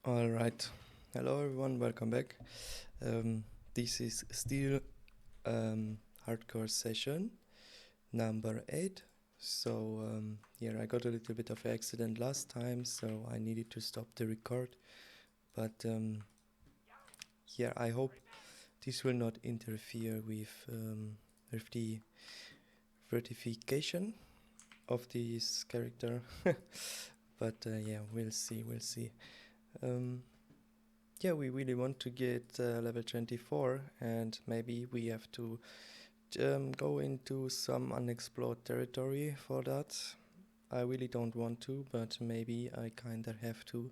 All right. Hello, everyone. Welcome back. This is still hardcore session number 8. So I got a little bit of an accident last time, so I needed to stop the record. But I hope this will not interfere with the verification of this character. But we'll see. We really want to get level 24, and maybe we have to go into some unexplored territory for that. I really don't want to, but maybe I kinda have to.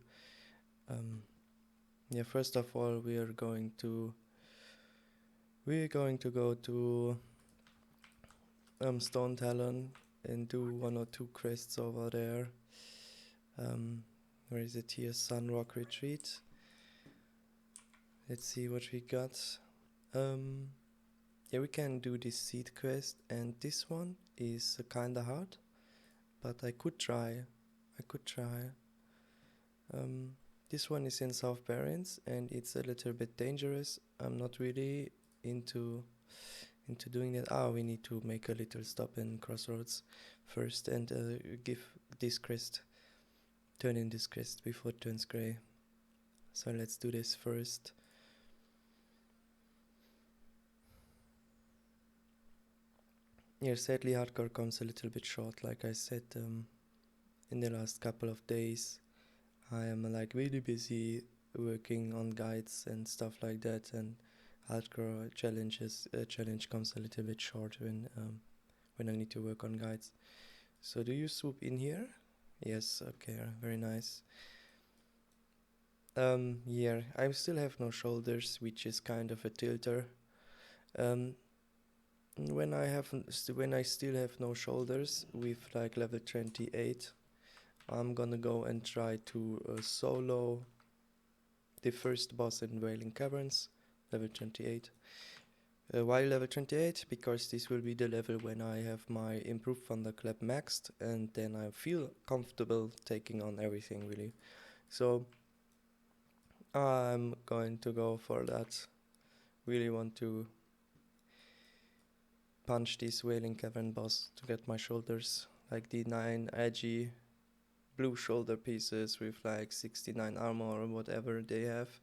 First of all, we're going to go to Stone Talon and do 1 or 2 quests over there. Where is it here? Sunrock Retreat. Let's see what we got. We can do this seed quest, and this one is kinda hard, but I could try. This one is in South Barrens, and it's a little bit dangerous. I'm not really into doing that. We need to make a little stop in Crossroads first and give this crest, turn in this crest before it turns grey. So let's do this first. Sadly hardcore comes a little bit short. Like I said, in the last couple of days I am really busy working on guides and stuff like that, and hardcore challenge comes a little bit short when I need to work on guides. So do you swoop in here? Yes, okay, very nice. I still have no shoulders, which is kind of a tilter. When I still have no shoulders with level 28, I'm gonna go and try to solo the first boss in Wailing Caverns, level 28. Why level 28? Because this will be the level when I have my improved thunderclap maxed, and then I feel comfortable taking on everything really. So I'm going to go for that. Really want to punch this Wailing Cavern boss to get my shoulders, like the 9 edgy blue shoulder pieces with 69 armor or whatever they have.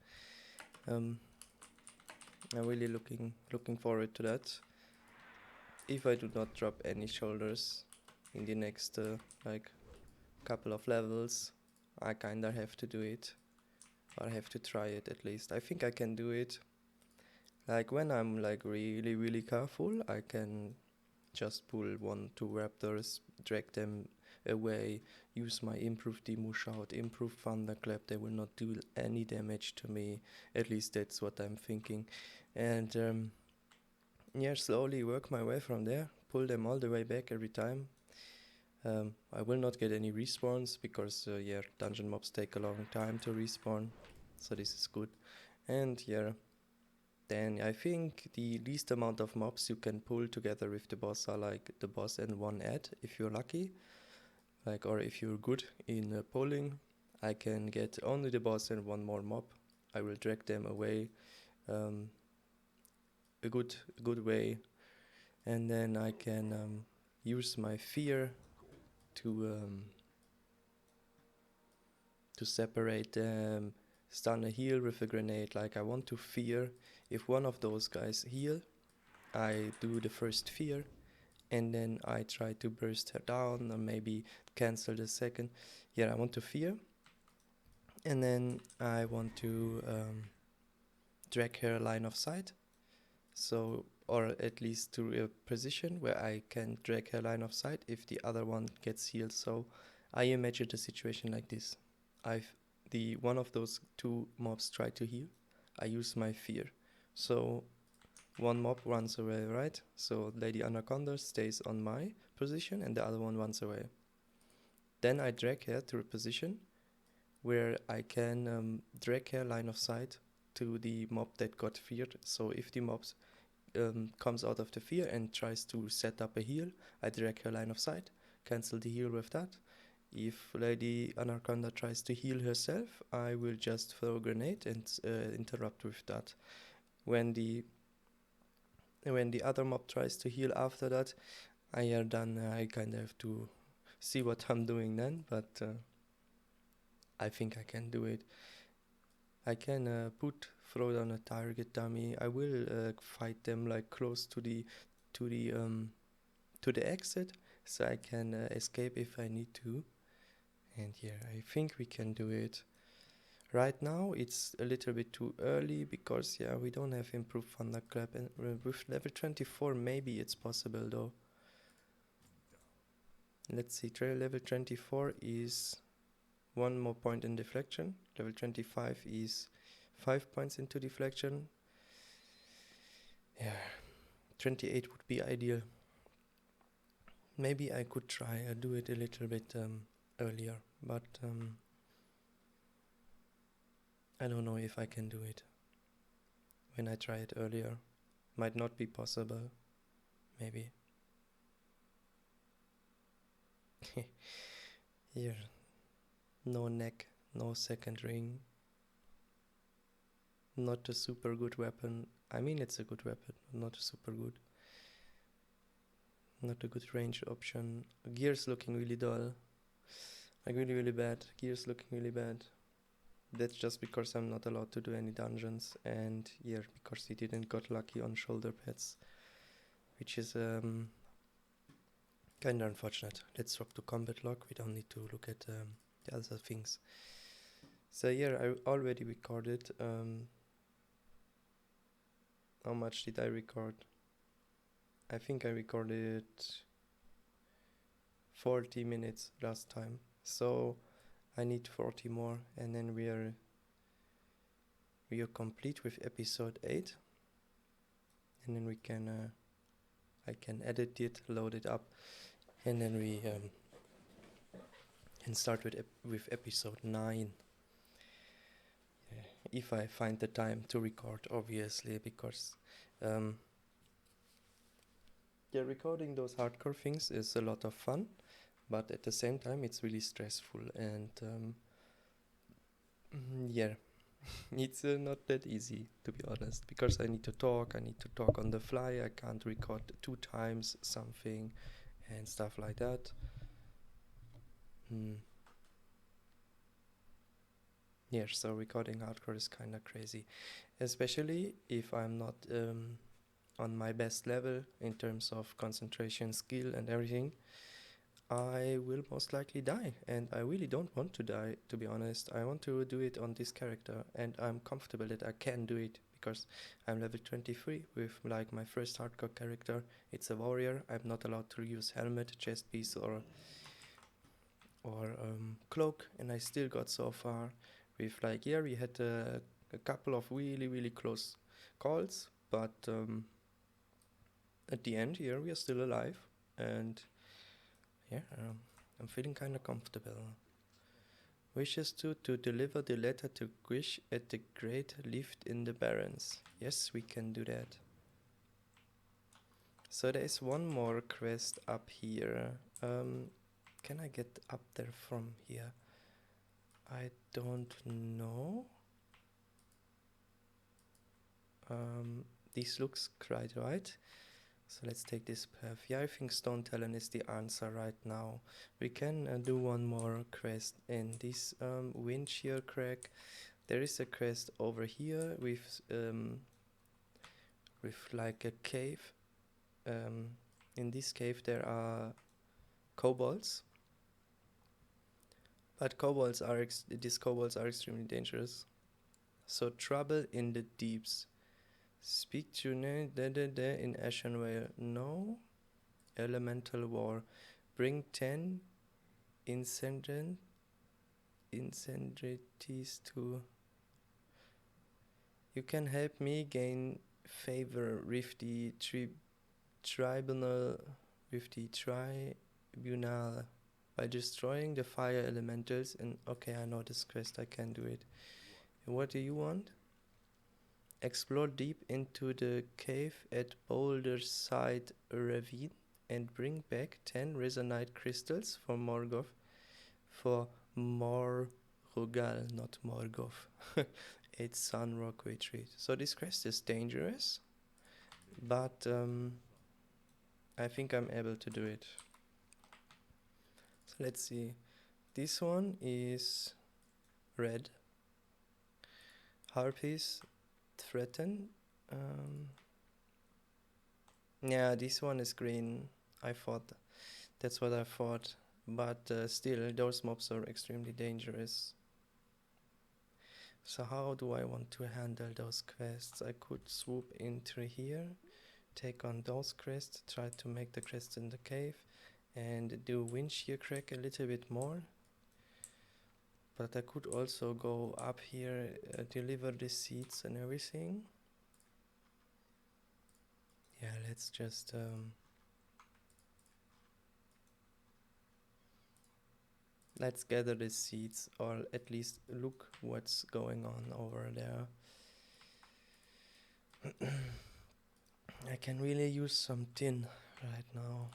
I'm really looking forward to that. If I do not drop any shoulders in the next couple of levels, I kinda have to do it, or I have to try it at least. I think I can do it. When I'm really careful, I can just pull 1-2 raptors, drag them away, use my improved Demu Shout, improved Thunderclap. They will not do any damage to me. At least that's what I'm thinking. And slowly work my way from there, pull them all the way back every time. I will not get any respawns because dungeon mobs take a long time to respawn, so this is good. And then I think the least amount of mobs you can pull together with the boss are the boss and 1 add if you're lucky, or if you're good in polling. I can get only the boss and 1 more mob. I will drag them away a good way, and then I can use my fear to separate them, stun a heal with a grenade. I want to fear. If one of those guys heal, I do the first fear, and then I try to burst her down, or maybe cancel the second. I want to fear, and then I want to drag her line of sight, or at least to a position where I can drag her line of sight if the other one gets healed. So I imagine the situation like this. One of those 2 mobs try to heal, I use my fear. So 1 mob runs away, right? So Lady Anaconda stays on my position and the other one runs away. Then I drag her to a position where I can drag her line of sight to the mob that got feared. So if the mob comes out of the fear and tries to set up a heal, I drag her line of sight, cancel the heal with that, If Lady Anaconda tries to heal herself, I will just throw a grenade and interrupt with that. When the other mob tries to heal after that, I are done. I kind of have to see what I'm doing then, but I think I can do it. I can throw down a target dummy. I will fight them like close to the exit, so I can escape if I need to. And yeah, I think we can do it. Right now it's a little bit too early because yeah, we don't have improved thunderclap, and with level 24 maybe it's possible though. Let's see, trail level 24 is 1 more point in deflection. Level 25 is 5 points into deflection. Yeah, 28 would be ideal. Maybe I could try do it a little bit earlier, but I don't know if I can do it. When I try it earlier, might not be possible. Maybe. Here, no neck, no second ring. Not a super good weapon. I mean, it's a good weapon, but not super good. Not a good range option. Gears looking really dull. Like really bad. Gears looking really bad. That's just because I'm not allowed to do any dungeons, and yeah, because he didn't got lucky on shoulder pads, which is kinda unfortunate. Let's drop to combat log. We don't need to look at the other things. So yeah, I already recorded. How much did I record? I think I recorded 40 minutes last time, so I need 40 more, and then we are complete with episode 8, and then we can I can edit it, load it up, and then we can start with episode 9. If I find the time to record, obviously, because yeah, recording those hardcore things is a lot of fun, but at the same time it's really stressful, and yeah, it's not that easy, to be honest, because I need to talk on the fly. I can't record 2 times something and stuff like that. Yeah, so recording hardcore is kind of crazy, especially if I'm not on my best level in terms of concentration, skill and everything. I will most likely die, and I really don't want to die, to be honest. I want to do it on this character, and I'm comfortable that I can do it because I'm level 23 with like my first hardcore character. It's a warrior. I'm not allowed to use helmet, chest piece or cloak, and I still got so far with like, yeah, we had a couple of really close calls, but at the end here we are still alive, and yeah, I'm feeling kind of comfortable. Wishes to deliver the letter to Grish at the Great Lift in the Barrens. Yes, we can do that. So there is one more quest up here. Can I get up there from here? I don't know. This looks quite right. So let's take this path. Yeah, I think Stone Talon is the answer right now. We can do one more quest in this wind shear crack. There is a quest over here with like a cave. In this cave there are kobolds, but these kobolds are extremely dangerous. So trouble in the deeps. Speak to in Ashen Vale. No. Elemental War. Bring 10 incendiaries to... You can help me gain favor with the tribunal by destroying the fire elementals. And okay, I know this quest, I can do it. What do you want? Explore deep into the cave at Boulderside Ravine and bring back 10 resonite crystals for Morgoth. for Morrugal, not Morgov. It's Sun Rock Retreat. So this crest is dangerous, but I think I'm able to do it. So let's see. This one is red. Harpies threaten. Yeah, this one is green. I thought that's what I thought, but still those mobs are extremely dangerous. So how do I want to handle those quests? I could swoop into here, take on those quests, try to make the quest in the cave, and do windshield crack a little bit more. But I could also go up here, deliver the seeds and everything. Yeah, let's just let's gather the seeds, or at least look what's going on over there. I can really use some tin right now,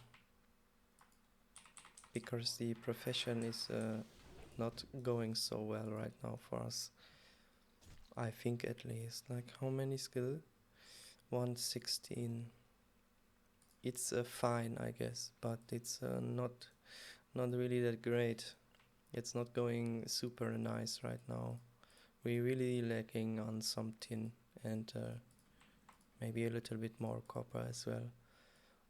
because the profession is not going so well right now for us. I think at least. Like, how many skill? 116. It's fine, I guess, but it's not really that great. It's not going super nice right now. We're really lacking on some tin and maybe a little bit more copper as well.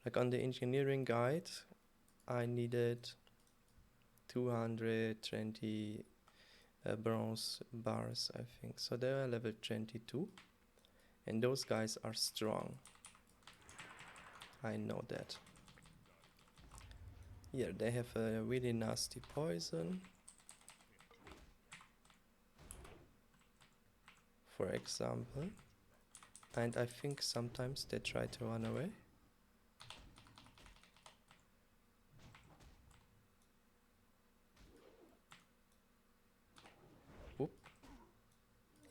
Like on the engineering guide, I needed 220 bronze bars, I think. So they are level 22, and those guys are strong. I know that. Here they have a really nasty poison, for example, and I think sometimes they try to run away. Oop.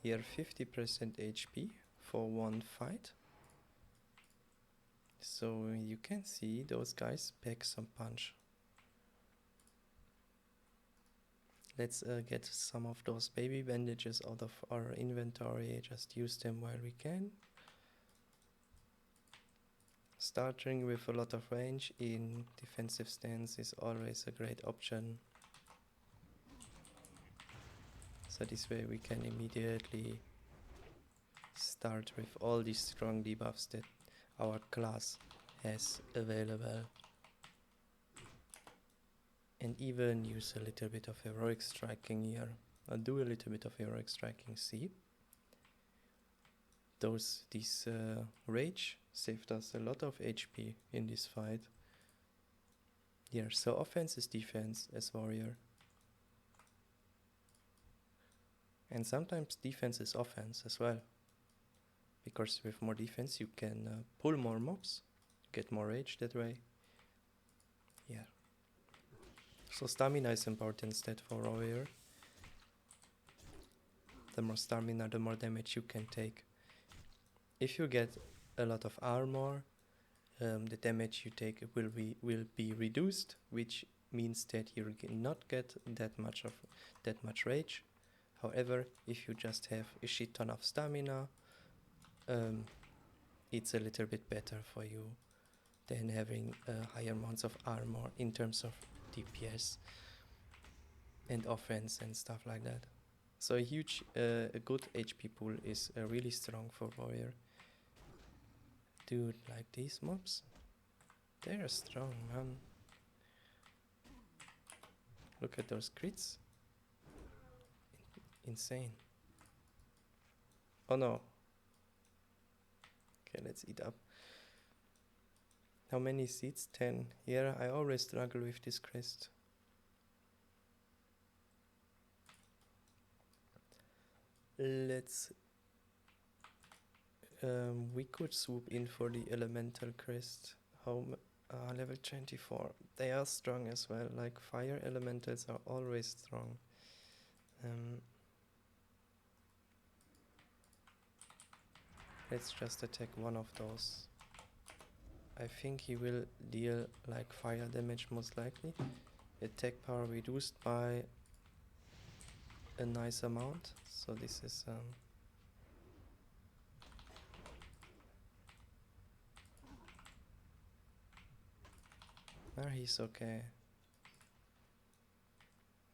Here 50% HP for one fight. So you can see those guys pack some punch. Let's get some of those baby bandages out of our inventory, just use them while we can. Starting with a lot of range in defensive stance is always a great option. So this way we can immediately start with all these strong debuffs that our class has available. And even use a little bit of heroic striking here. I'll do a little bit of heroic striking, see? This rage saved us a lot of HP in this fight. Here, so offense is defense as warrior. And sometimes defense is offense as well. Because with more defense you can pull more mobs, get more rage that way. Yeah. So stamina is important stat for warrior. The more stamina, the more damage you can take. If you get a lot of armor, the damage you take will be reduced, which means that you cannot get that much rage. However, if you just have a shit ton of stamina, it's a little bit better for you than having higher amounts of armor in terms of DPS and offense and stuff like that. So a good HP pool is really strong for warrior. Dude, like these mobs, they're strong, man. Look at those crits. Insane. Oh no. Okay, let's eat up. How many seeds? 10. Here, I always struggle with this crest. Let's... we could swoop in for the elemental crest. Level 24. They are strong as well. Like fire elementals are always strong. Let's just attack one of those. I think he will deal like fire damage most likely. attack power reduced by a nice amount. So this is he's okay.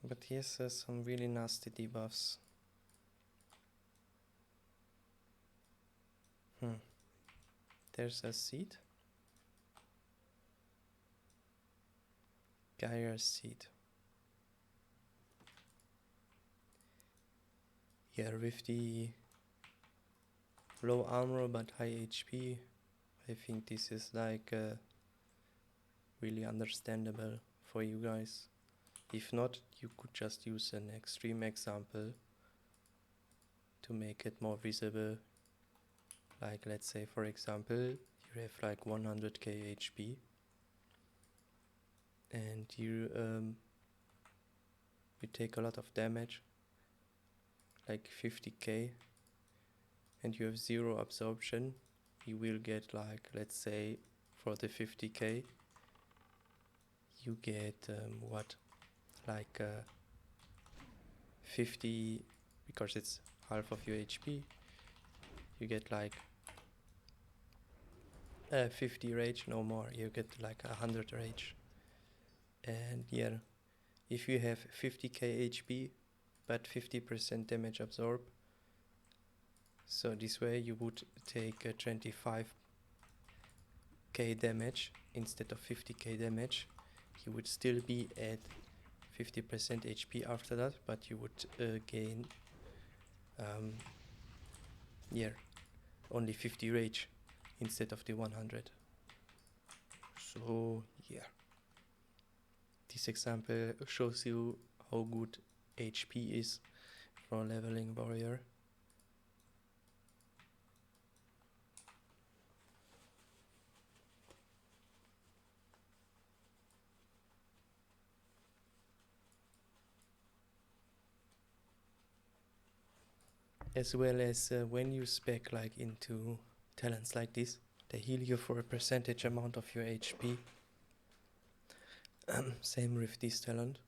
But he has some really nasty debuffs. There's a seed. Gyre seed. Yeah, with the low armor but high HP, I think this is like really understandable for you guys. If not, you could just use an extreme example to make it more visible. Like, let's say for example, you have like 100k HP and you take a lot of damage, like 50k, and you have 0 absorption. You will get, like, let's say for the 50k you get what, like 50, because it's half of your HP, you get like 50 rage, no more, you get like 100 rage. And yeah, if you have 50k HP but 50% damage absorb, so this way you would take 25k damage instead of 50k damage. You would still be at 50% HP after that, but you would gain only 50 rage instead of the 100. So yeah, this example shows you how good HP is for a leveling warrior. As well as when you spec like into talents like this, they heal you for a percentage amount of your HP. Same with this talent.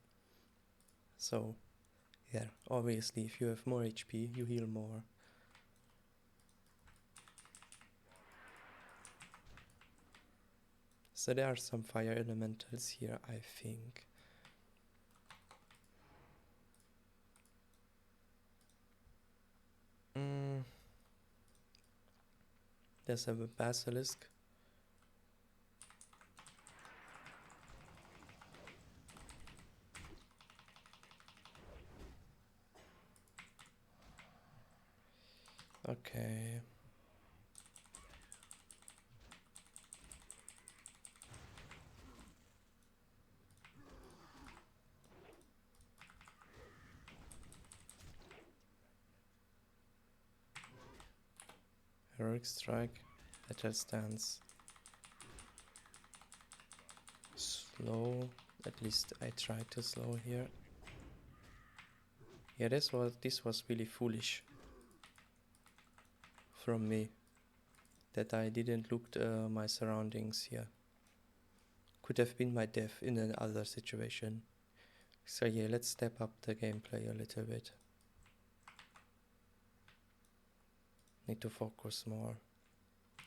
So yeah, obviously if you have more HP, you heal more. So there are some fire elementals here, I think. There's a basilisk. Okay. Heroic strike. Metal stance. Slow. At least I tried to slow here. Yeah, this was really foolish from me, that I didn't look my surroundings here. Could have been my death in another situation. So yeah, let's step up the gameplay a little bit. Need to focus more.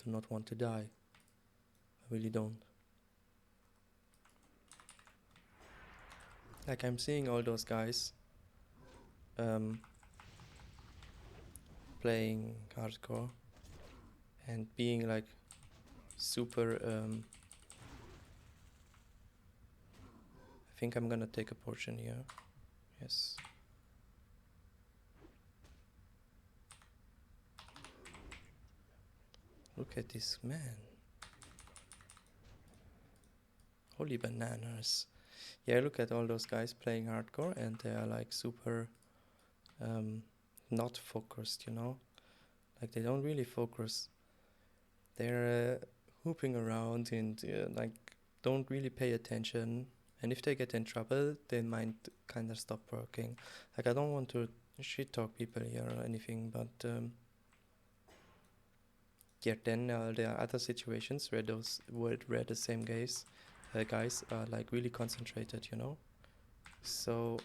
Do not want to die. I really don't. Like, I'm seeing all those guys playing hardcore and being like super I think I'm gonna take a potion here. Yes. Look at this man. Holy bananas. Yeah, look at all those guys playing hardcore and they are like super not focused, you know? Like, they don't really focus. They're hooping around and like don't really pay attention. And if they get in trouble, they might kind of stop working. Like, I don't want to shit talk people here or anything, but yeah, then there are other situations where the same guys are like really concentrated, you know? So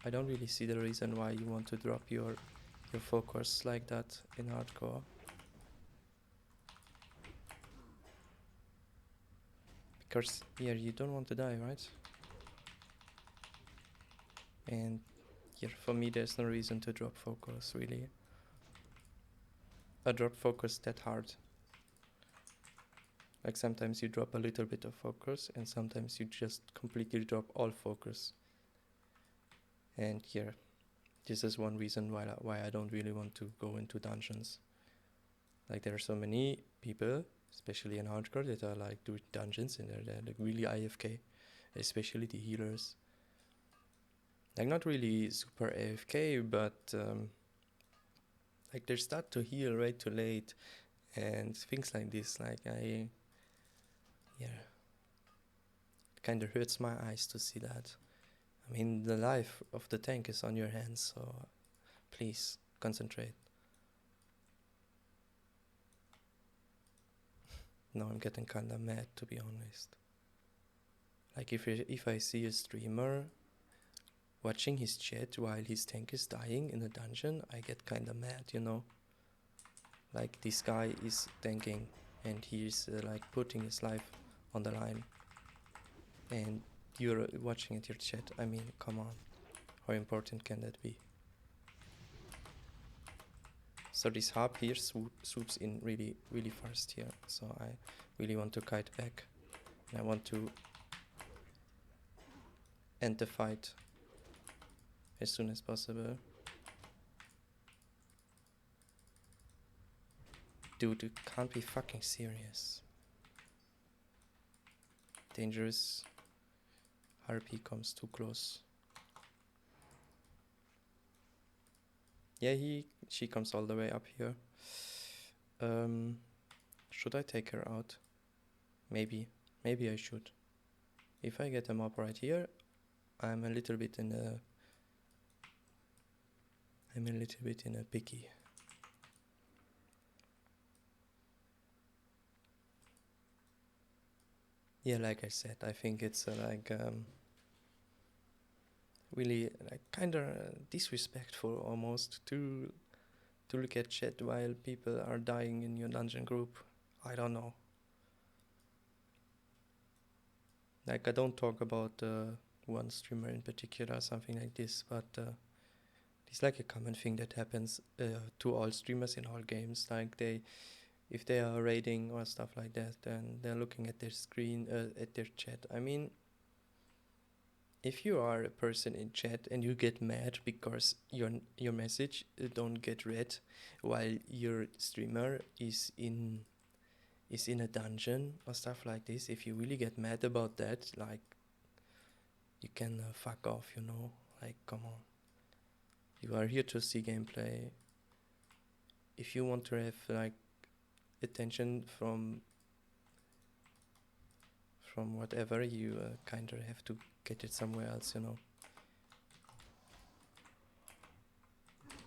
I don't really see the reason why you want to drop your focus like that in hardcore. Because here you don't want to die, right? And here for me there's no reason to drop focus, really. I drop focus that hard. Like sometimes you drop a little bit of focus and sometimes you just completely drop all focus. And here, this is one reason why I don't really want to go into dungeons. Like there are so many people, especially in hardcore, that are like doing dungeons and they're like really IFK, especially the healers. Like not really super AFK, but like they start to heal way too late and things like this. Like it kind of hurts my eyes to see that. I mean, the life of the tank is on your hands, so please concentrate. Now I'm getting kinda mad, to be honest. Like if I see a streamer watching his chat while his tank is dying in a dungeon, I get kinda mad, you know. Like this guy is tanking and he's like putting his life on the line. And you're watching at your chat. I mean, come on. How important can that be? So this harp here swoops in really, really fast here. So I really want to kite back. And I want to end the fight as soon as possible. Dude, you can't be fucking serious. Dangerous. Harpy comes too close. Yeah, she comes all the way up here. Should I take her out? Maybe I should. If I get a mob right here, I'm a little bit in a picky. Yeah, like I said, I think it's really like kinda disrespectful almost to look at chat while people are dying in your dungeon group. I don't know. Like I don't talk about one streamer in particular, something like this, but it's like a common thing that happens to all streamers in all games. Like if they are raiding or stuff like that, then they're looking at their screen, at their chat. I mean, if you are a person in chat and you get mad because your message don't get read while your streamer is in a dungeon or stuff like this, if you really get mad about that, like you can fuck off, you know. Like, come on, you are here to see gameplay. If you want to have like attention from whatever, you kind of have to get it somewhere else, you know.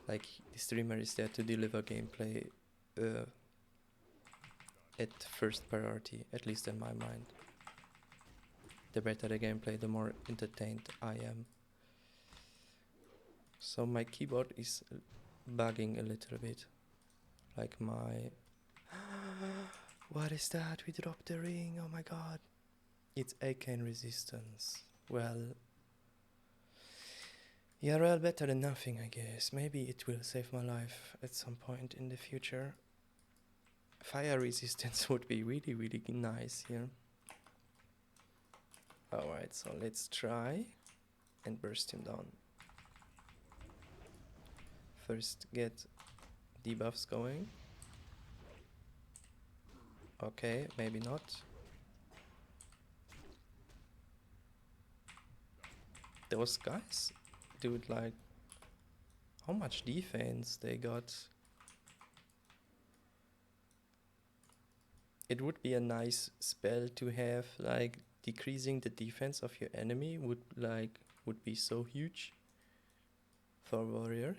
Like the streamer is there to deliver gameplay at first priority, at least in my mind. The better the gameplay, the more entertained I am. So my keyboard is bugging a little bit. Like my... What is that? We dropped the ring, oh my god. It's arcane resistance. Well... Yeah, well, better than nothing, I guess. Maybe it will save my life at some point in the future. Fire resistance would be really, really nice here. Alright, so let's try and burst him down. First get debuffs going. Okay, maybe not. Those guys, dude, like, how much defense they got? It would be a nice spell to have, like, decreasing the defense of your enemy would be so huge for a warrior.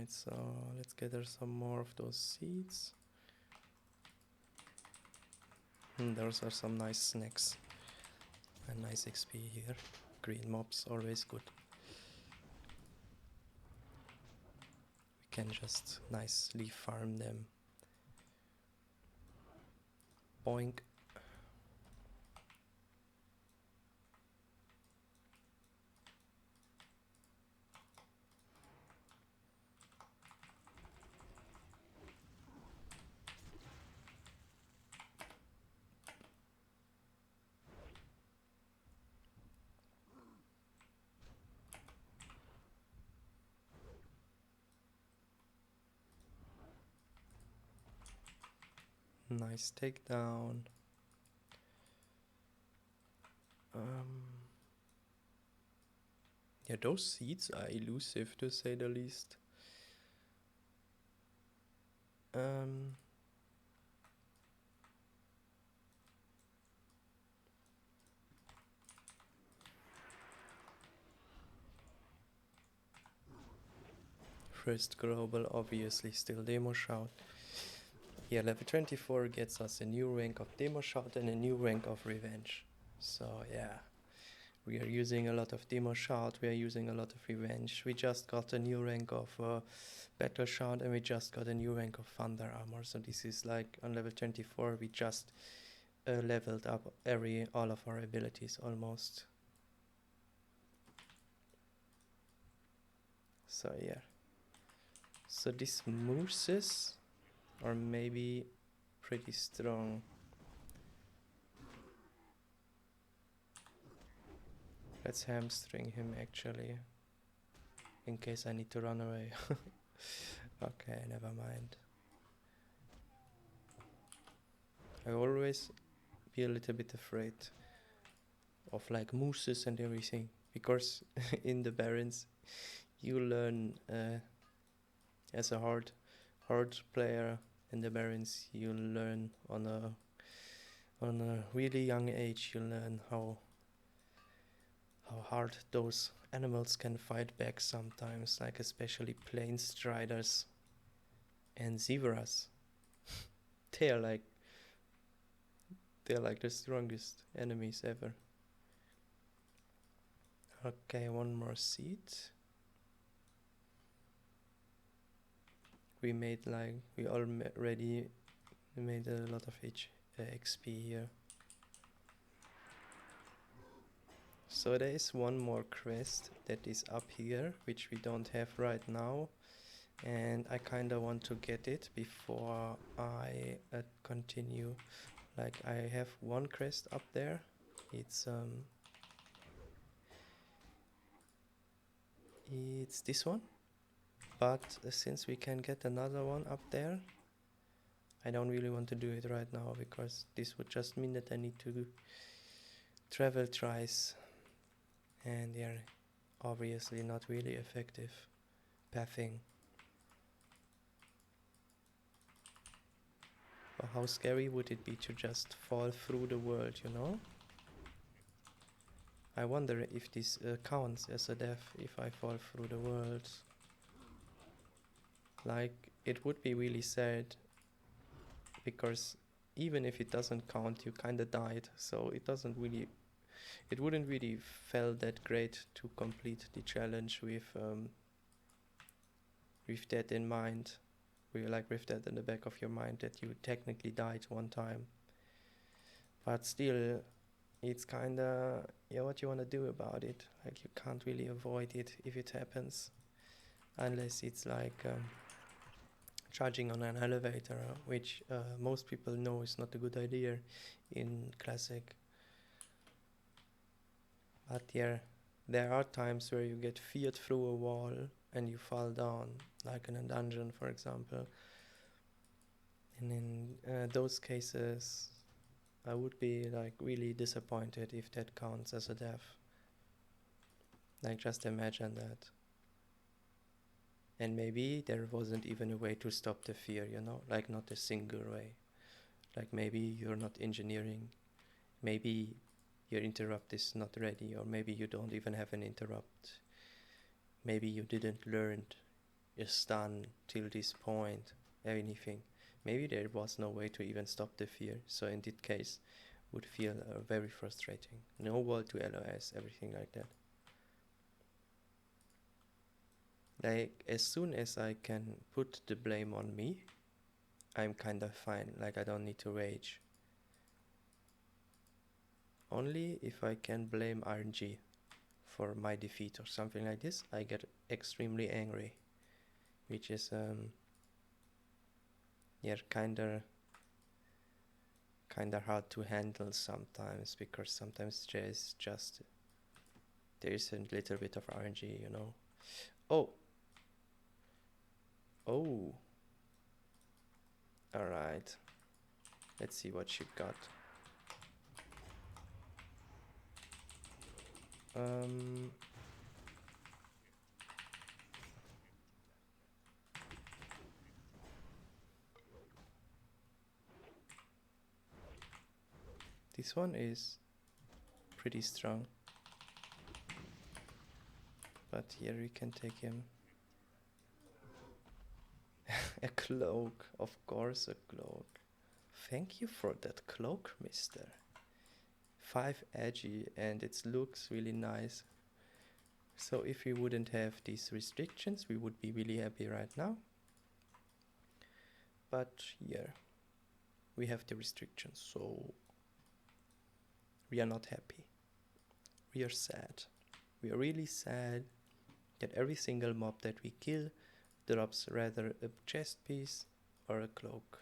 Alright, so let's gather some more of those seeds. Those are some nice snacks. A nice XP here. Green mobs, always good. We can just nicely farm them. Boink. Nice takedown. Yeah, those seeds are elusive to say the least. First global, obviously still demo shout. Yeah, level 24 gets us a new rank of demo shout and a new rank of revenge. So yeah, we are using a lot of demo shout, we are using a lot of revenge. We just got a new rank of battle shout and we just got a new rank of thunder armor. So this is like on level 24 we just leveled up all of our abilities almost. So yeah. So these mooses are maybe pretty strong. Let's hamstring him actually, in case I need to run away. Okay, never mind. I always be a little bit afraid of like mooses and everything, because in the Barrens you learn as a hard player in the Barrens, you learn on a really young age, you learn how hard those animals can fight back sometimes, like especially plain striders and zebras. They're like the strongest enemies ever. Okay, one more seed. We already made a lot of XP here. So there is one more quest that is up here, which we don't have right now, and I kinda want to get it before I continue. Like, I have one quest up there. It's this one, but since we can get another one up there, I don't really want to do it right now, because this would just mean that I need to travel twice, and they're obviously not really effective pathing. But how scary would it be to just fall through the world, you know? I wonder if this counts as a death if I fall through the world. Like, it would be really sad, because even if it doesn't count, you kinda died, so it wouldn't really feel that great to complete the challenge with that in mind. With that in the back of your mind, that you technically died one time. But still, it's kinda, yeah, what you wanna do about it? Like, you can't really avoid it if it happens, unless it's like charging on an elevator, which most people know is not a good idea in Classic. But yeah, there are times where you get feared through a wall and you fall down, like in a dungeon, for example. And in those cases, I would be like really disappointed if that counts as a death. Like, just imagine that. And maybe there wasn't even a way to stop the fear, you know, like not a single way. Like, maybe you're not engineering, maybe your interrupt is not ready, or maybe you don't even have an interrupt. Maybe you didn't learn is done till this point, anything. Maybe there was no way to even stop the fear, so in that case would feel very frustrating. No wall to LOS, everything like that. Like, as soon as I can put the blame on me, I'm kind of fine, like I don't need to rage. Only if I can blame RNG for my defeat or something like this, I get extremely angry. Which is, yeah, kinda hard to handle sometimes, because sometimes there's just, there's a little bit of RNG, you know. Oh! Oh! Alright. Let's see what you got. This one is pretty strong. But here we can take him. A cloak, of course a cloak. Thank you for that cloak, mister. 5 edgy and it looks really nice. So if we wouldn't have these restrictions, we would be really happy right now. But here, we have the restrictions, so we are not happy. We are sad. We are really sad that every single mob that we kill drops rather a chest piece or a cloak.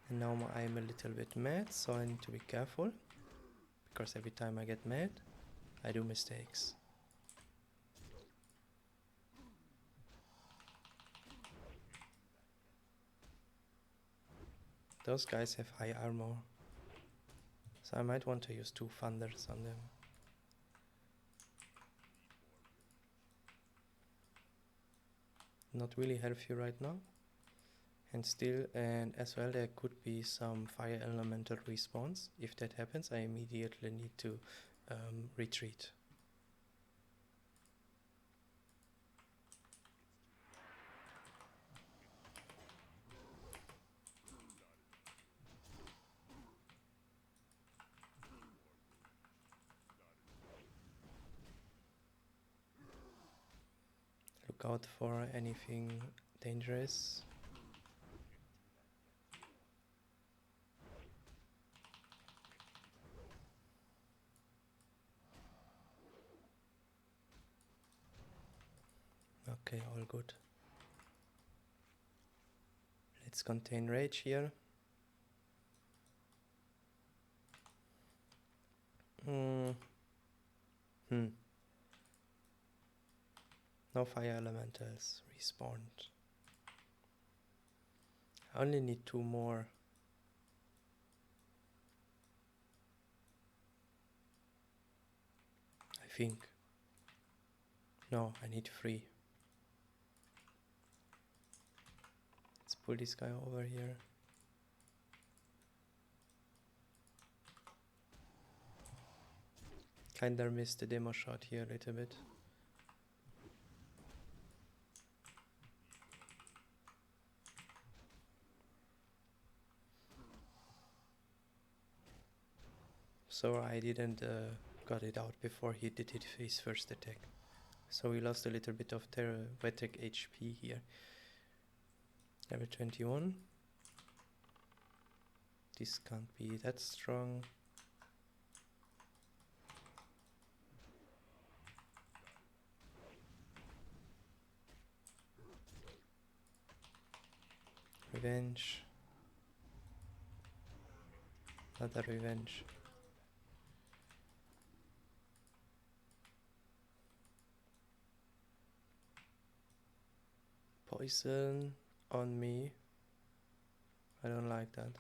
And now I'm a little bit mad, so I need to be careful, because every time I get mad, I do mistakes. Those guys have high armor, so I might want to use 2 thunders on them. Not really healthy right now. And still, and as well, there could be some fire elemental respawns. If that happens, I immediately need to retreat. Look out for anything dangerous. Okay, all good. Let's contain rage here. No fire elementals respawned. I only need 2 more. I think. No, I need 3. Let's pull this guy over here. Kinda missed the demo shot here a little bit. So I didn't got it out before he did his first attack. So we lost a little bit of theoretic HP here. Level 21. This can't be that strong. Revenge. Another revenge. Poison on me. I don't like that.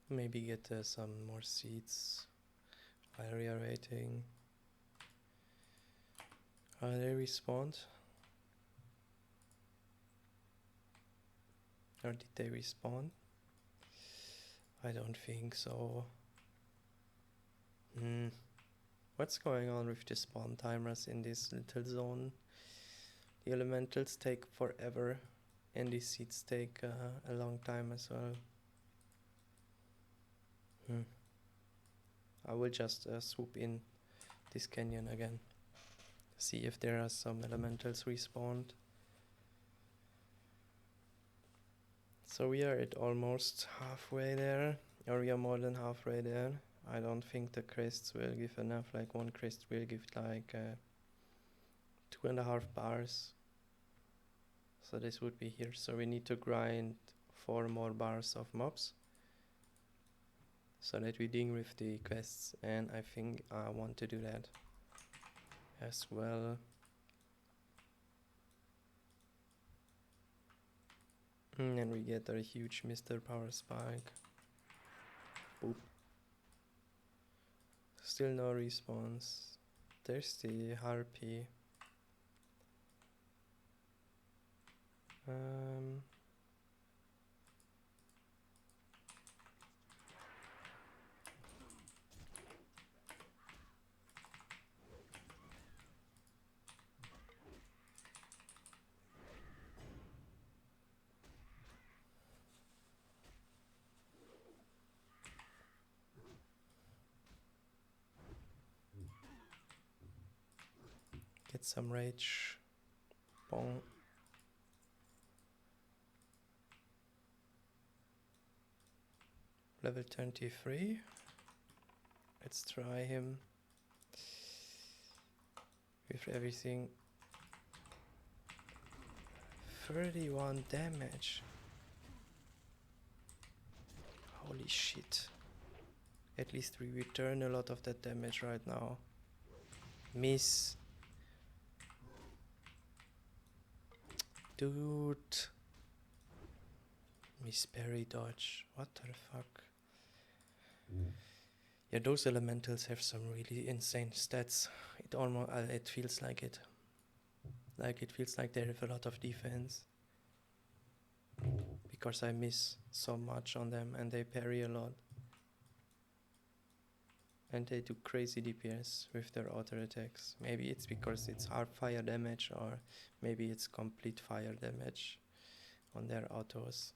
Maybe get some more seeds while we are waiting. Are they respawned? Or did they respawn? I don't think so. What's going on with the spawn timers in this little zone? The elementals take forever, and these seeds take a long time as well. I will just swoop in this canyon again, see if there are some elementals respawned. So we are at almost halfway there, or we are more than halfway there. I don't think the crests will give enough, like one crest will give like 2.5 bars. So this would be here, so we need to grind 4 more bars of mobs so that we ding with the quests, and I think I want to do that as well. And we get a huge Mr. Power Spike. Boop. Still no response. There's the harpy. Get some rage. Bong. Level 23. Let's try him with everything. 31 damage. Holy shit. At least we return a lot of that damage right now. Miss. Dude. Miss parry dodge. What the fuck? Yeah, those elementals have some really insane stats. It almost, it feels like it. Like it feels like they have a lot of defense. Because I miss so much on them and they parry a lot. And they do crazy DPS with their auto attacks. Maybe it's because it's hard fire damage, or maybe it's complete fire damage on their autos.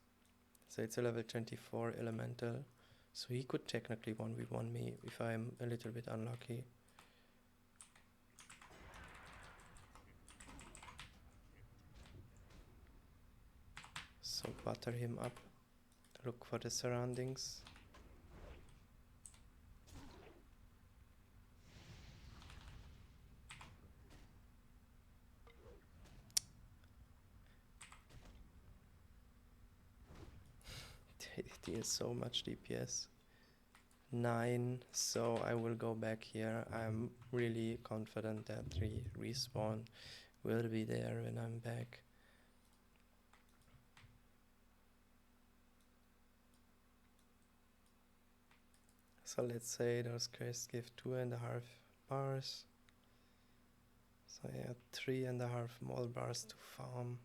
So it's a level 24 elemental. So he could technically 1v1 me if I'm a little bit unlucky. So butter him up. Look for the surroundings. It deals so much DPS. 9, so I will go back here. I'm really confident that respawn will be there when I'm back. So let's say those quests give 2.5 bars. So yeah, 3.5 more bars to farm.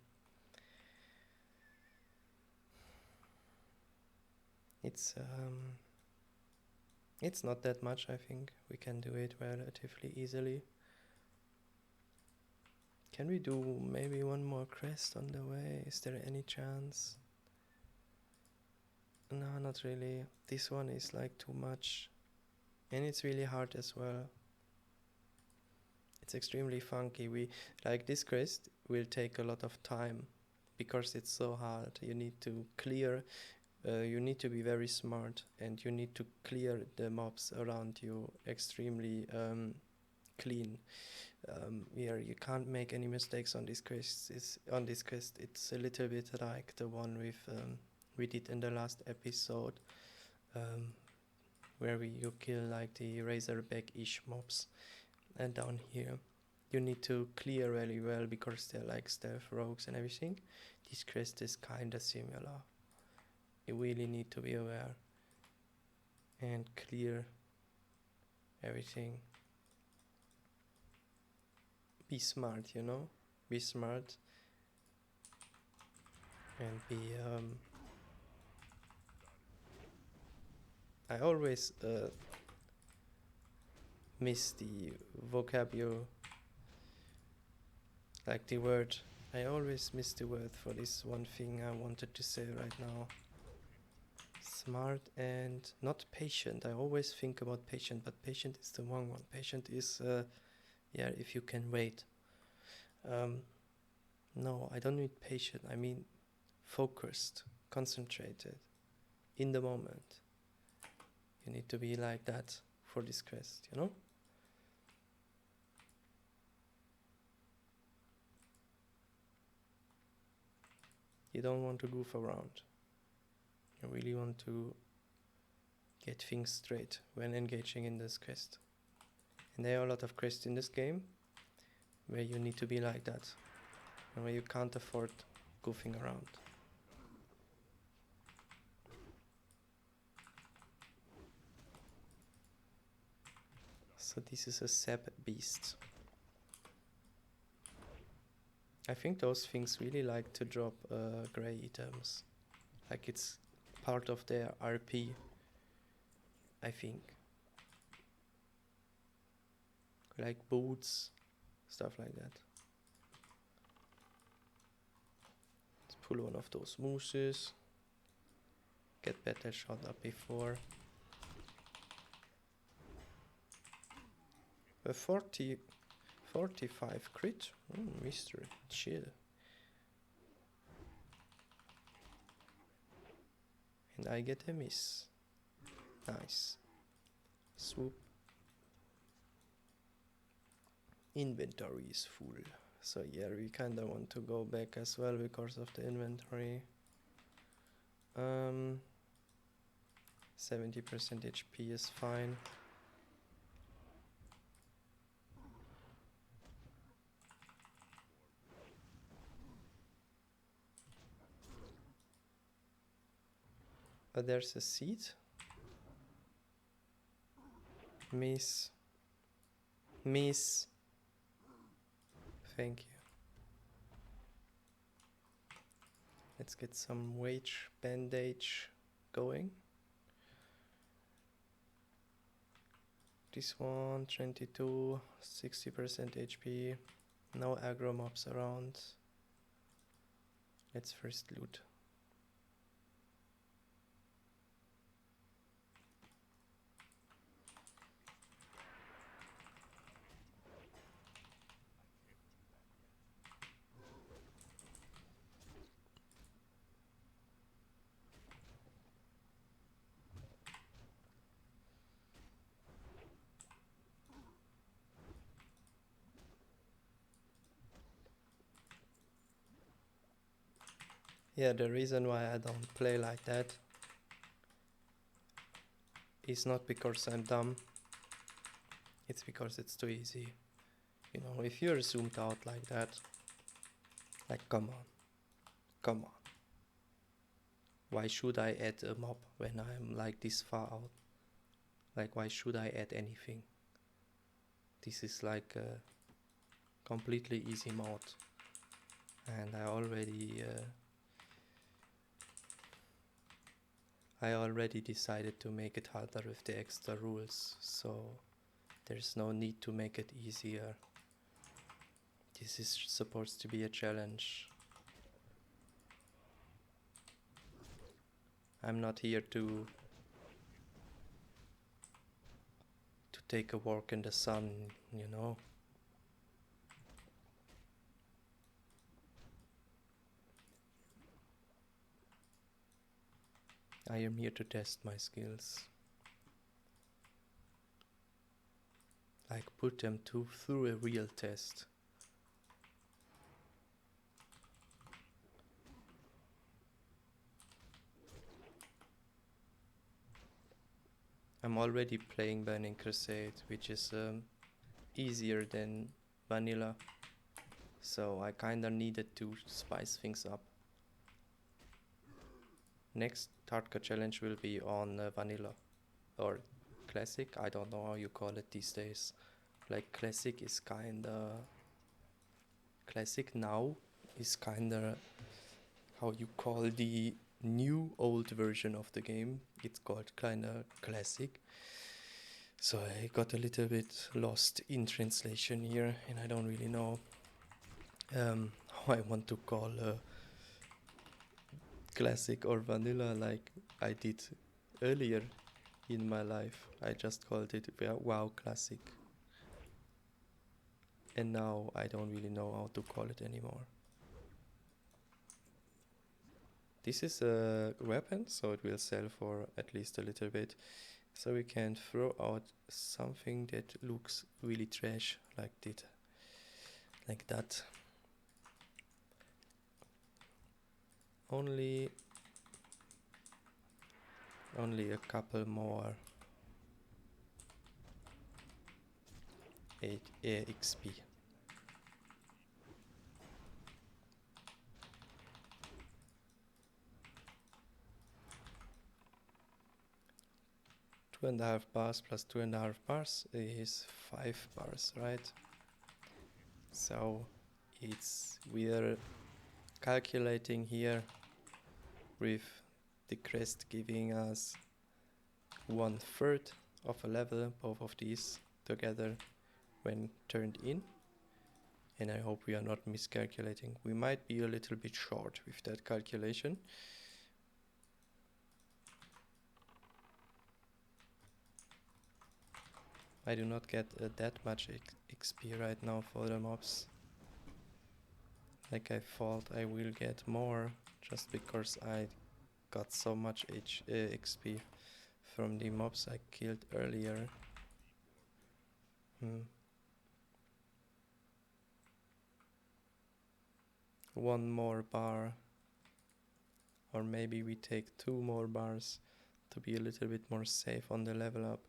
It's not that much, I think. We can do it relatively easily. Can we do maybe one more crest on the way? Is there any chance? No, not really. This one is like too much. And it's really hard as well. It's extremely funky. Like this crest will take a lot of time because it's so hard. You need to clear. You need to be very smart, and you need to clear the mobs around you extremely clean. Here you can't make any mistakes on this quest. It's a little bit like the one we did in the last episode, where you kill like the razorback-ish mobs, and down here you need to clear really well because they're like stealth rogues and everything. This quest is kinda similar. You really need to be aware and clear everything. Be smart, you know? Be smart and be I always miss the vocabulary, like the word. I always miss the word for this one thing I wanted to say right now. Smart and not patient. I always think about patient, but patient is the wrong one. Patient is, yeah, if you can wait. No, I don't need patient. I mean focused, concentrated, in the moment. You need to be like that for this quest, you know? You don't want to goof around. You really want to get things straight when engaging in this quest. And there are a lot of quests in this game where you need to be like that, and where you can't afford goofing around. So this is a sap beast. I think those things really like to drop grey items. Like it's part of their RP, I think. Like boots, stuff like that. Let's pull one of those mooses. Get better shot up before. A 45 crit? Mr. Chill. And I get a miss. Nice. Swoop. Inventory is full. So yeah, we kinda want to go back as well because of the inventory. 70% HP is fine. But there's a seed. Miss. Miss. Thank you. Let's get some wage bandage going. This one, 22, 60% HP. No aggro mobs around. Let's first loot. Yeah, the reason why I don't play like that is not because I'm dumb. It's because it's too easy. You know, if you're zoomed out like that, like come on, come on. Why should I add a mob when I'm like this far out? Like why should I add anything? This is like a completely easy mode. And I already decided to make it harder with the extra rules, so there's no need to make it easier. This is supposed to be a challenge. I'm not here to take a walk in the sun, you know. I am here to test my skills. Like put them through a real test. I'm already playing Burning Crusade, which is easier than vanilla. So I kinda needed to spice things up. Next hardcore challenge will be on vanilla or classic. I don't know how you call it these days. Like classic is kinda classic now is kinda how you call the new old version of the game. It's called kinda classic. So I got a little bit lost in translation here, and I don't really know how I want to call classic or vanilla like I did earlier in my life. I just called it WoW Classic. And now I don't really know how to call it anymore. This is a weapon, so it will sell for at least a little bit. So we can throw out something that looks really trash like that. Only a couple more XP. Two and a half bars plus 2.5 bars is 5 bars, right? So we're calculating here with the crest giving us 1/3 of a level, both of these together when turned in. And I hope we are not miscalculating. We might be a little bit short with that calculation. I do not get that much XP right now for the mobs. Like I thought I will get more just because I got so much XP from the mobs I killed earlier. One more bar, or maybe we take 2 more bars to be a little bit more safe on the level up.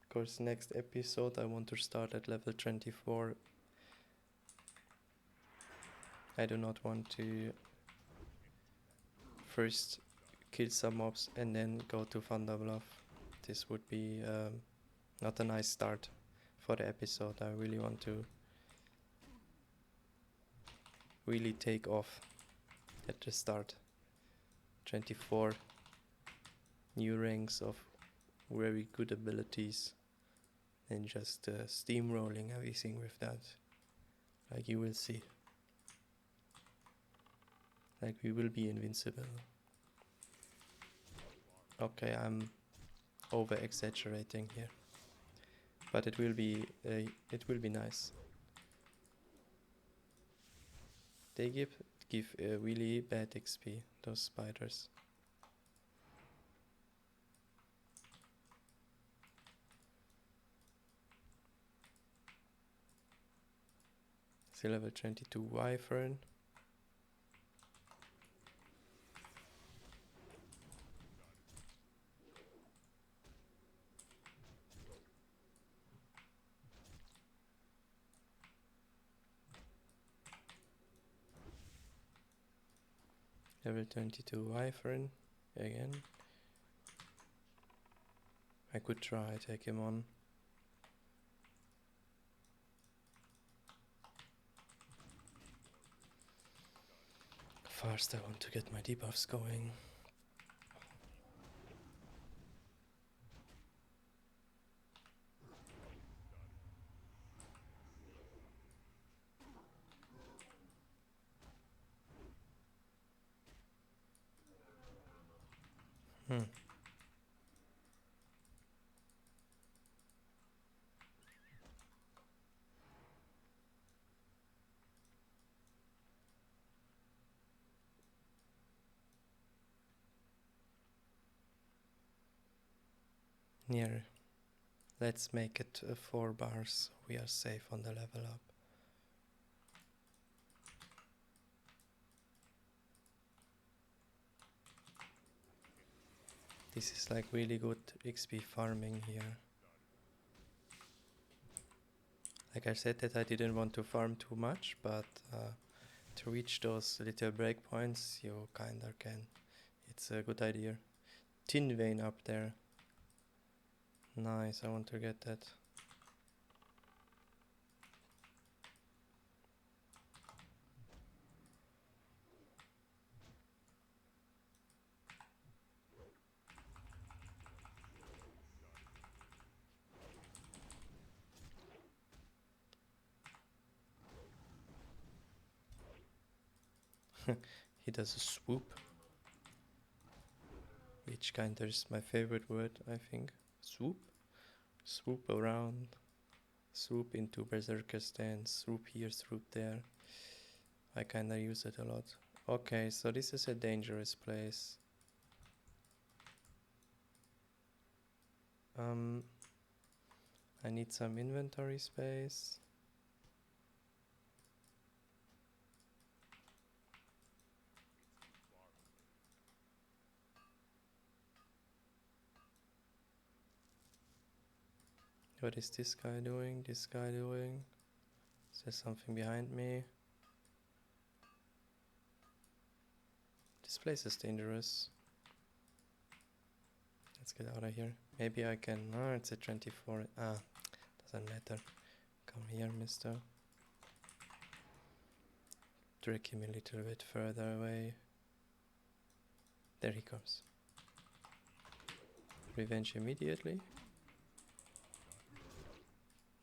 Of course, next episode I want to start at level 24. I do not want to first kill some mobs and then go to Thunderbluff. This would be not a nice start for the episode. I really want to really take off at the start. 24 new ranks of very good abilities and just steamrolling everything with that. Like you will see. Like we will be invincible. Okay, I'm over exaggerating here, but it will be nice. They give really bad XP, those spiders. Still level 22 Wyvern. Level 22 Wyvern again. I could try take him on. First I want to get my debuffs going. Here, let's make it 4 bars. We are safe on the level up. This is like really good XP farming here. Like I said that I didn't want to farm too much, but to reach those little breakpoints you kinda can. It's a good idea. Tin vein up there. Nice, I want to get that. He does a swoop, which kinda is my favorite word, I think. Swoop. Swoop around. Swoop into berserker stance. Swoop here, swoop there. I kinda use it a lot. Okay, so this is a dangerous place. I need some inventory space. What is this guy doing? This guy doing? Is there something behind me? This place is dangerous. Let's get out of here. Maybe I can... Oh, it's a 24. Doesn't matter. Come here, mister. Drag him a little bit further away. There he comes. Revenge immediately.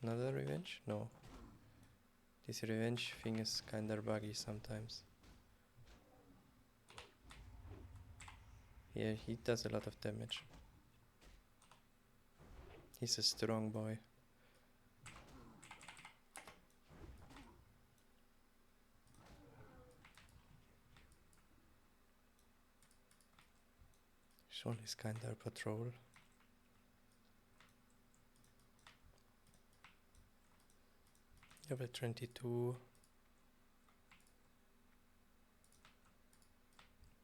Another revenge? No. This revenge thing is kinda buggy sometimes. Yeah, he does a lot of damage. He's a strong boy. Sean is kinda a patrol. Level 22.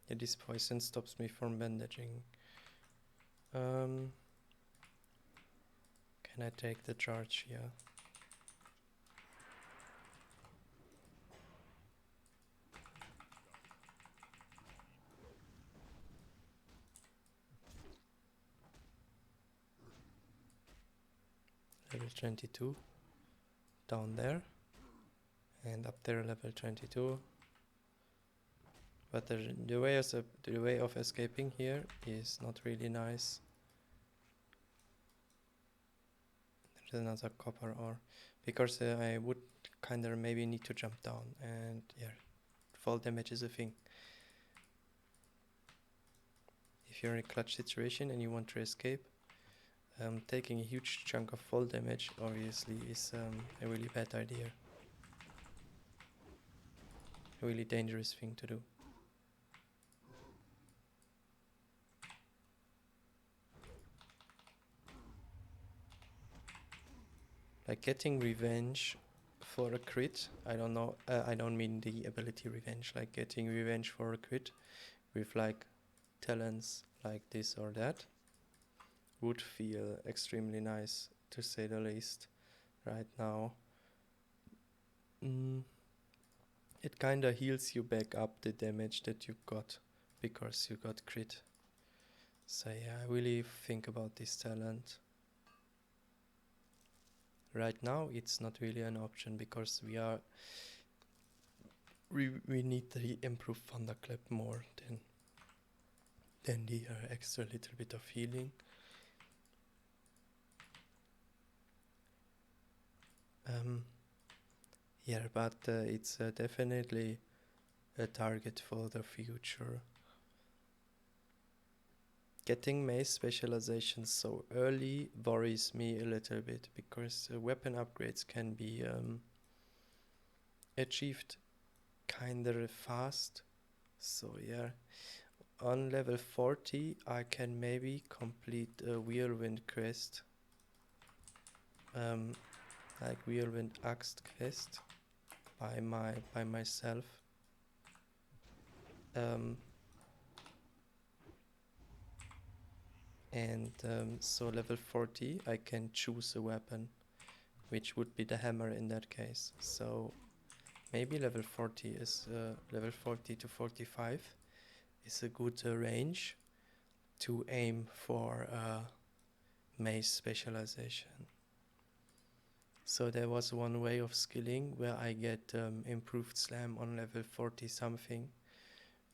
Yeah, this poison stops me from bandaging. Can I take the charge here? Level 22. Down there. And up there level 22. But the way of escaping here is not really nice. There's another copper ore. Because I would kinda maybe need to jump down. And yeah, fall damage is a thing. If you're in a clutch situation and you want to escape, taking a huge chunk of fall damage obviously is a really bad idea. A really dangerous thing to do. Like getting revenge for a crit, I don't know, I don't mean the ability revenge, like getting revenge for a crit with like talents like this or that would feel extremely nice, to say the least, right now. It kinda heals you back up the damage that you got because you got crit. So yeah, I really think about this talent. Right now it's not really an option because we need the improved thunderclap more than the extra little bit of healing. Yeah, but it's definitely a target for the future. Getting mace specialization so early worries me a little bit because weapon upgrades can be achieved kinda fast. So yeah, on level 40 I can maybe complete a whirlwind quest, like whirlwind axe quest by myself. So level 40 I can choose a weapon, which would be the hammer in that case. So maybe level 40 is level 40 to 45 is a good range to aim for mace specialization. So there was one way of skilling where I get improved slam on level 40 something,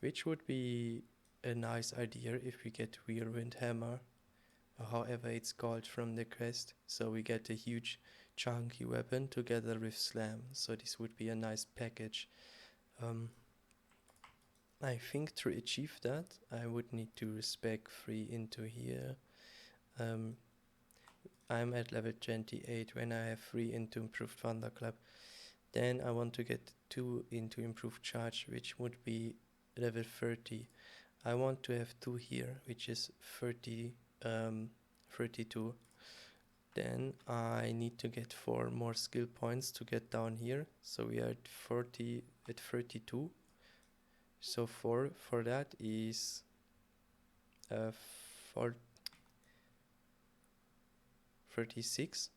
which would be a nice idea if we get whirlwind hammer, or however it's called from the quest. So we get a huge chunky weapon together with slam. So this would be a nice package. I think to achieve that, I would need to Respec 3 into here. I'm at level 28 when I have 3 into Improved Thunderclap. Then I want to get 2 into Improved Charge, which would be level 30. I want to have 2 here, which is 32. Then I need to get 4 more skill points to get down here. So we are at 32. So 4 for that is 36.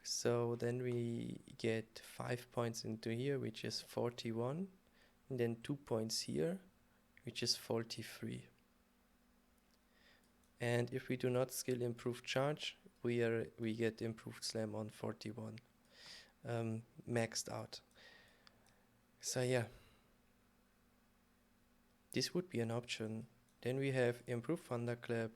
So then we get 5 points into here, which is 41. And then 2 points here, which is 43. And if we do not skill Improved Charge, we get Improved Slam on 41. Maxed out. So yeah. This would be an option. Then we have Improved Thunderclap.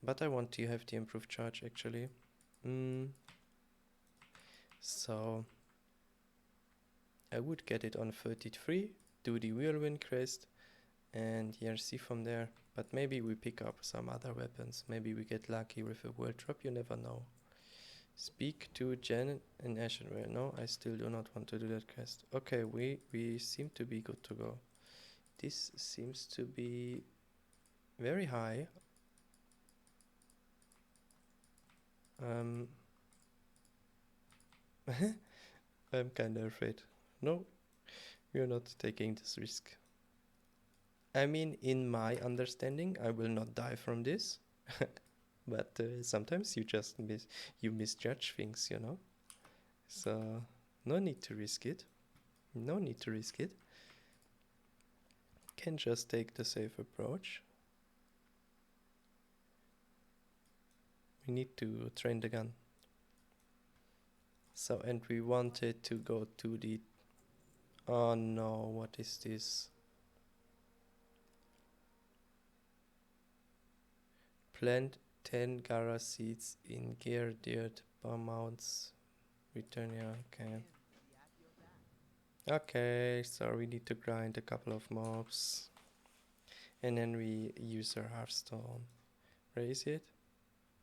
But I want to have the Improved Charge actually. So I would get it on 33, do the Whirlwind Crest, and yeah, see from there. But maybe we pick up some other weapons. Maybe we get lucky with a World Drop, you never know. Speak to Jen and Ashenware. No, I still do not want to do that quest. Okay, we seem to be good to go. This seems to be very high. I'm kinda afraid. No, we're not taking this risk. I mean, in my understanding, I will not die from this. But sometimes you misjudge things, you know. So no need to risk it. No need to risk it. Can just take the safe approach. We need to train the gun. So, and we wanted to go to the... Oh no, what is this? Plant 10 Gara seeds in gear, dirt, bomb mounts. Return, yeah, okay. Okay, so we need to grind a couple of mobs. And then we use our Hearthstone. Where is it?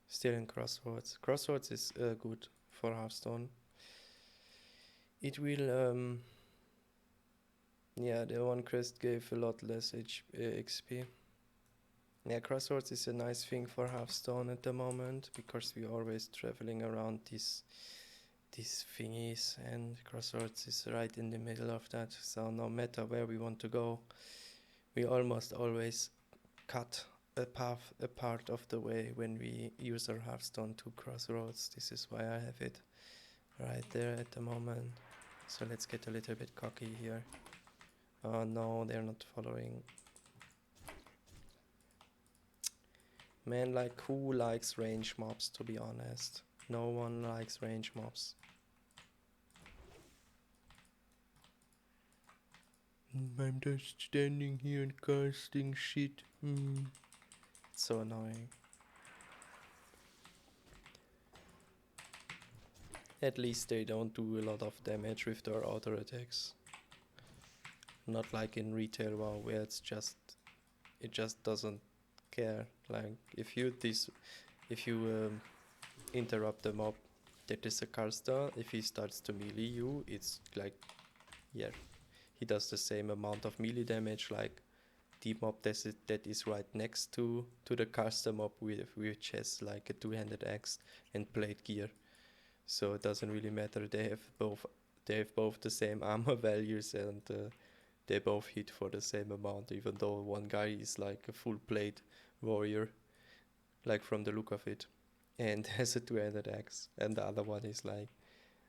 Still in Crossroads. Crossroads is good for Hearthstone. It will, yeah, the one quest gave a lot less XP. Yeah, Crossroads is a nice thing for Hearthstone at the moment, because we're always traveling around these thingies, and Crossroads is right in the middle of that. So no matter where we want to go, we almost always cut a part of the way when we use our Hearthstone to Crossroads. This is why I have it right there at the moment. So let's get a little bit cocky here. Oh no, they're not following. Man, like, who likes range mobs, to be honest? No one likes range mobs. I'm just standing here and casting shit. It's so annoying. At least they don't do a lot of damage with their auto attacks. Not like in retail WoW, where it just doesn't care. Like, if you interrupt the mob that is a caster, if he starts to melee you, it's like, yeah, he does the same amount of melee damage like the mob that is right next to the caster mob, which has like a two-handed axe and plate gear. So it doesn't really matter. They have both the same armor values, and they both hit for the same amount, even though one guy is like a full plate warrior, like from the look of it, and has a two-handed axe, and the other one is like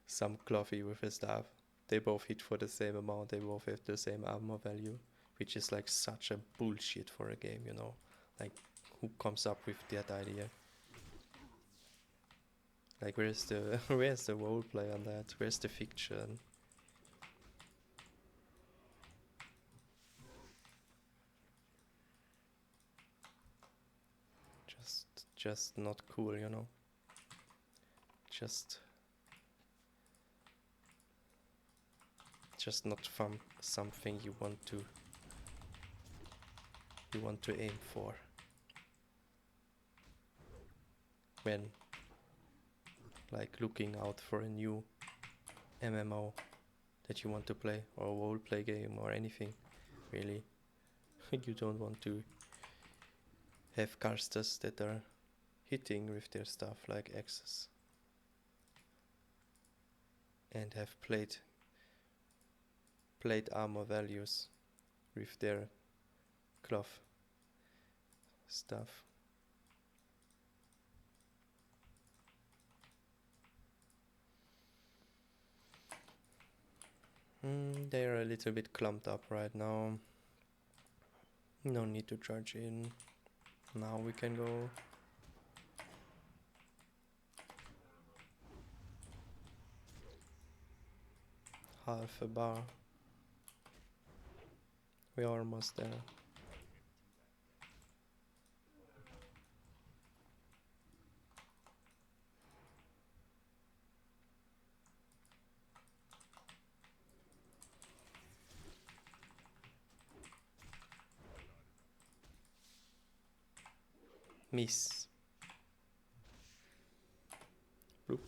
some clothy with a staff. They both hit for the same amount, they both have the same armor value, which is like such a bullshit for a game, you know. Like, who comes up with that idea? Like, where's the roleplay on that? Where's the fiction? Just not cool, you know. Just just not from something you want to aim for when like looking out for a new MMO that you want to play, or a roleplay game, or anything really. You don't want to have casters that are hitting with their stuff like axes and have plate armor values with their cloth stuff. They're a little bit clumped up right now. No need to charge in. Now we can go. Half a bar. We are almost there. Miss. Bloop.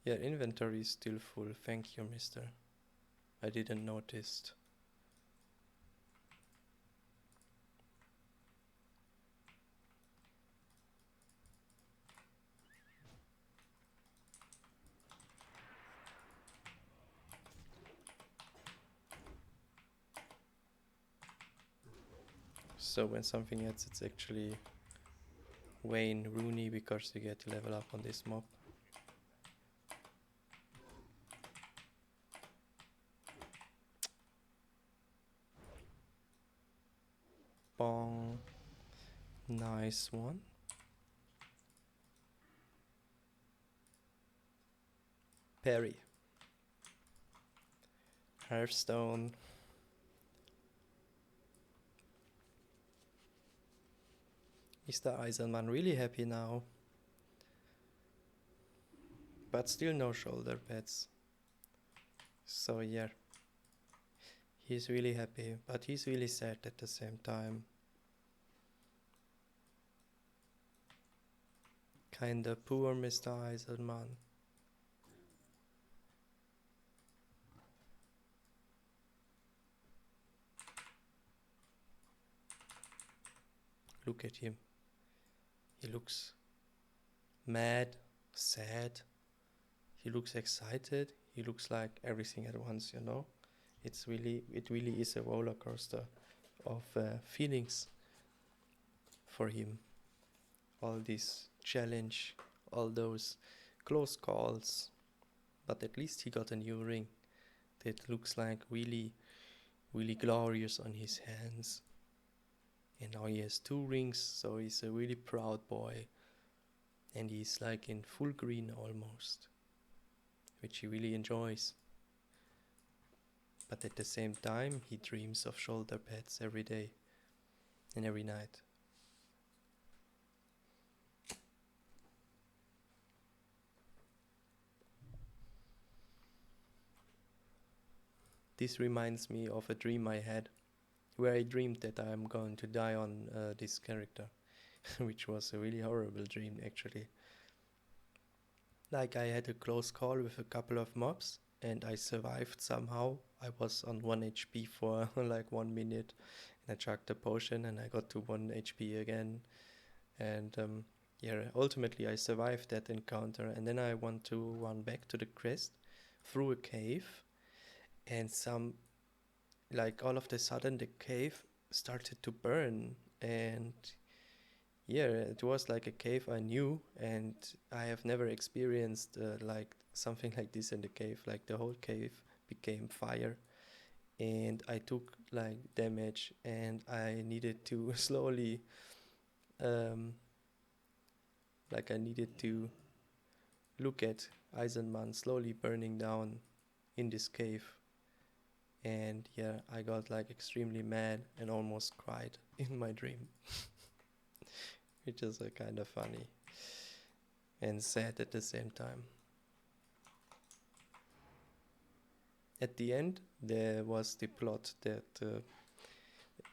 Yeah, inventory is still full. Thank you, mister. I didn't notice. So when something hits, it's actually Wayne Rooney, because you get to level up on this mob. Bong. Nice one. Parry. Hearthstone. Mr. Eisenman really happy now. But still no shoulder pads. So yeah. He's really happy, but he's really sad at the same time. Kinda poor Mr. Eisenman. Look at him. He looks mad, sad. He looks excited. He looks like everything at once, you know. It really is a roller coaster of feelings for him. All this challenge, all those close calls, but at least he got a new ring that looks like really, really glorious on his hands. And now he has 2 rings, so he's a really proud boy. And he's like in full green almost, which he really enjoys. But at the same time, he dreams of shoulder pads every day and every night. This reminds me of a dream I had, where I dreamed that I am going to die on this character, which was a really horrible dream actually. Like I had a close call with a couple of mobs and I survived somehow. I was on 1 HP for like 1 minute and I chugged a potion and I got to 1 HP again. And yeah, ultimately I survived that encounter, and then I want to run back to the crest through a cave, and all of a sudden the cave started to burn, and yeah, it was like a cave I knew, and I have never experienced like something like this in the cave. Like the whole cave became fire, and I took like damage, and I needed to slowly, I needed to look at Eisenman slowly burning down in this cave. And yeah, I got like extremely mad and almost cried in my dream. Which is kind of funny and sad at the same time. at the end there was the plot that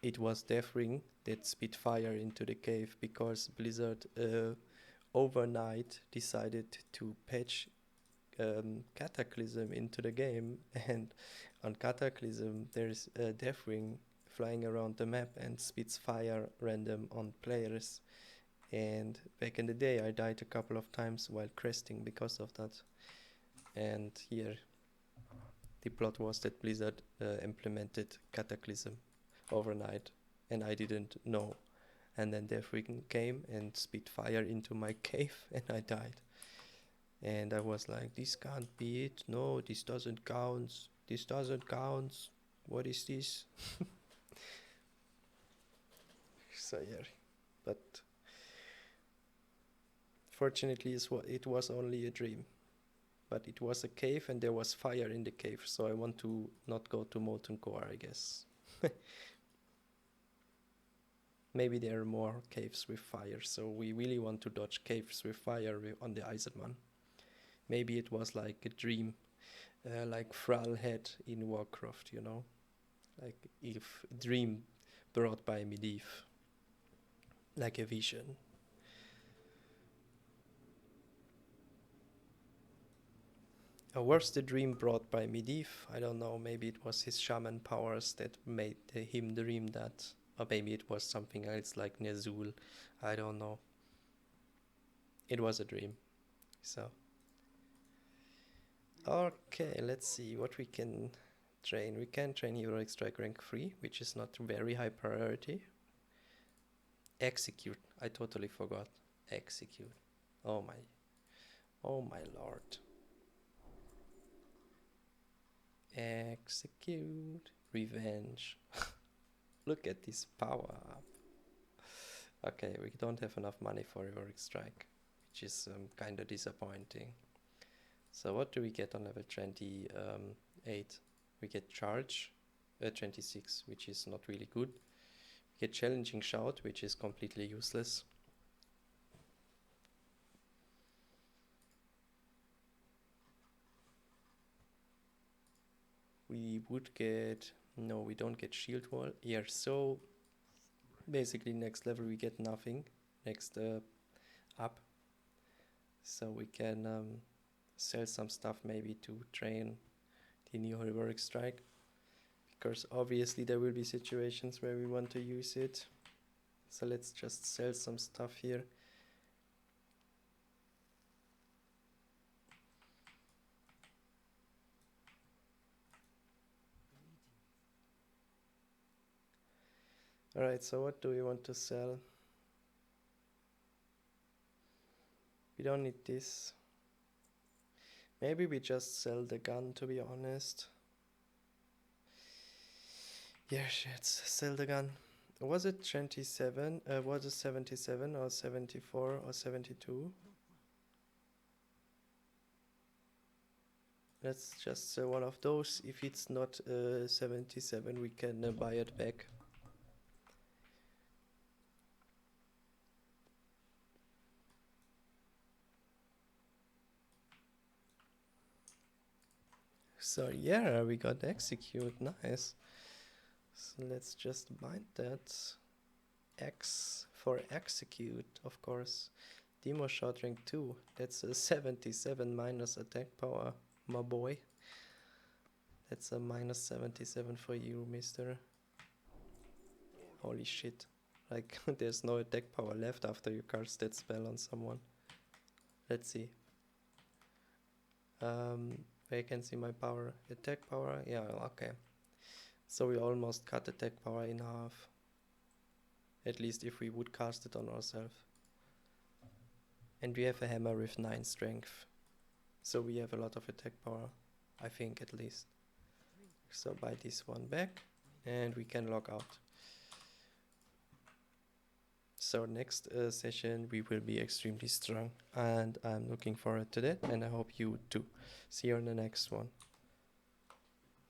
it was Deathwing that spit fire into the cave because Blizzard overnight decided to patch Cataclysm into the game, and on Cataclysm there's a Deathwing flying around the map and spits fire random on players. And back in the day I died a couple of times while cresting because of that. And here the plot was that Blizzard implemented Cataclysm overnight and I didn't know. And then Deathwing came and spit fire into my cave and I died. And I was like, this can't be it. No, this doesn't count. This doesn't count. What is this? So yeah, but fortunately it was only a dream. But it was a cave and there was fire in the cave, so I want to not go to Molten Core, I guess. Maybe there are more caves with fire, so we really want to dodge caves with fire on the Eisenman. Maybe it was like a dream, like Thrall had in Warcraft, you know? Like if dream brought by Medivh. Like a vision. Or was the dream brought by Medivh? I don't know, maybe it was his shaman powers that made him dream that. Or maybe it was something else like Ner'zhul. I don't know. It was a dream. So. Okay, let's see what we can train. We can train Heroic Strike rank 3, which is not very high priority. Execute. I totally forgot. Execute. Oh my lord. Execute. Revenge. Look at this power up. Okay, we don't have enough money for Heroic Strike, which is kind of disappointing. So what do we get on level 28? We get Charge, 26, which is not really good. We get Challenging Shout, which is completely useless. We would get... No, we don't get Shield Wall. Yeah, so basically next level we get nothing. Next up. So we can... sell some stuff maybe to train the new Heroic Strike, because obviously there will be situations where we want to use it. So let's just sell some stuff here. Alright, so what do we want to sell? We don't need this. Maybe we just sell the gun, to be honest. Yeah, let's sell the gun. Was it 27? Was it 77 or 74 or 72? Let's just sell one of those. If it's not 77, we can buy it back. So yeah, we got execute, nice. So let's just bind that. X for execute, of course. Demo shot rank 2, that's a 77 minus attack power, my boy. That's a minus 77 for you, mister. Holy shit. Like, there's no attack power left after you cast that spell on someone. Let's see. I can see my power. Attack power, yeah, okay. So we almost cut attack power in half. At least if we would cast it on ourselves. And we have a hammer with 9 strength. So we have a lot of attack power, I think at least. So buy this one back and we can log out. So next session we will be extremely strong, and I'm looking forward to that, and I hope you too. See you on the next one.